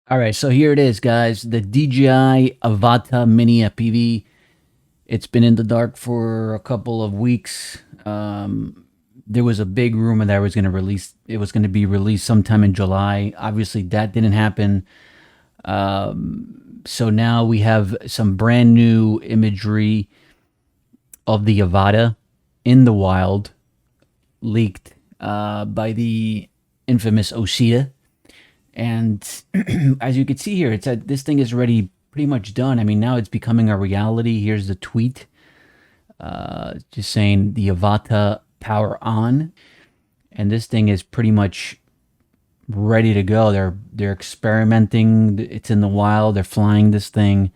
All right, so here it is, guys. The DJI AVATA Mini FPV. It's been in the dark for a couple of weeks. There was a big rumor that it was going to be released sometime in July. Obviously, that didn't happen. So now we have some brand new imagery of the Avata in the wild, leaked by the infamous Osita. And as you can see here, it's that this thing is already pretty much done. I mean, now it's becoming a reality. Here's the tweet, just saying the Avata power on, and this thing is pretty much ready to go. They're experimenting. It's in the wild. They're flying this thing,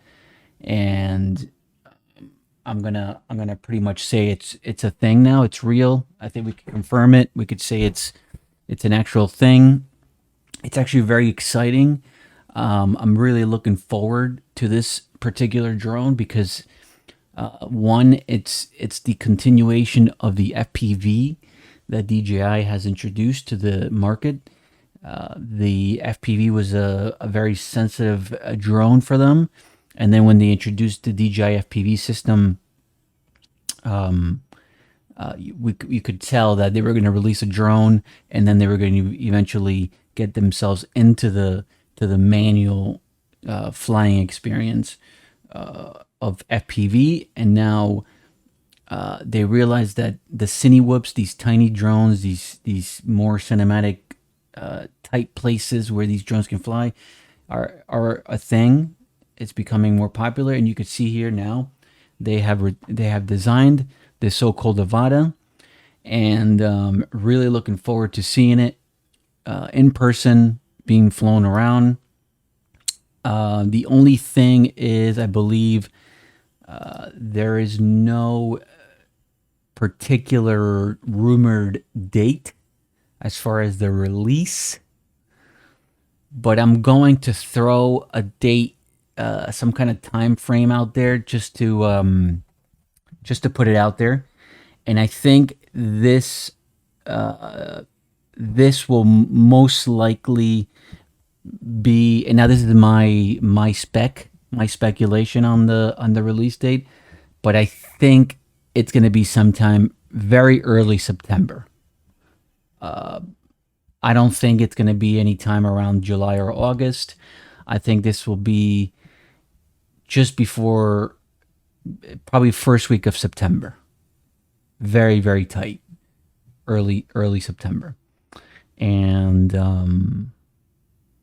and I'm gonna pretty much say it's a thing now. It's real. I think we can confirm it. We could say it's an actual thing. It's actually very exciting. I'm really looking forward to this particular drone because one, it's the continuation of the FPV that DJI has introduced to the market. The FPV was a very sensitive drone for them, and then when they introduced the DJI FPV system, you could tell that they were going to release a drone, and then they were going to eventually get themselves into the manual flying experience of FPV, and now they realize that the cine whoops, these tiny drones, these more cinematic tight places where these drones can fly, are a thing. It's becoming more popular, and you can see here now they have designed this so-called Avata, and really looking forward to seeing it in person, being flown around. The only thing is, I believe there is no particular rumored date as far as the release, but I'm going to throw a date, some kind of time frame out there, just to put it out there. And I think this will most likely be, and now this is my speculation on the release date, but I think it's going to be sometime very early September. I don't think it's going to be any time around July or August. I think this will be just before, probably first week of September. Very, very tight, early September. And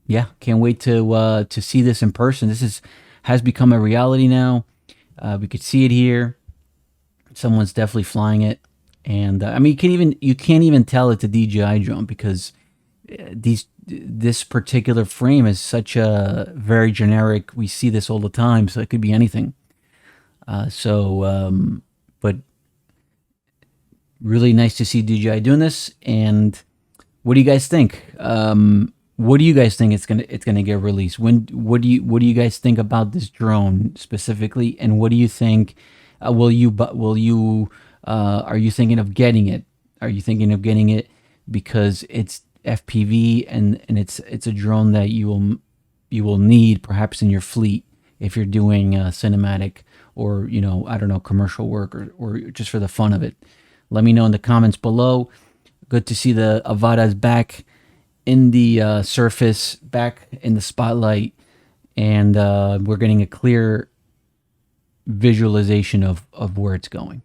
yeah, can't wait to see this in person. This is has become a reality now. We could see it here. Someone's definitely flying it, and I mean, you can't even tell it's a DJI drone because this particular frame is such a very generic. We see this all the time, so it could be anything. But really nice to see DJI doing this. And what do you guys think? What do you guys think it's gonna get released? What do you guys think about this drone specifically? And what do you think? Will you are you thinking of getting it? Are you thinking of getting it because it's FPV, and it's a drone that you will need perhaps in your fleet if you're doing cinematic, or I don't know, commercial work, or just for the fun of it? Let me know in the comments below. Good to see the Avata's back in the surface, back in the spotlight, and we're getting a clear visualization of where it's going.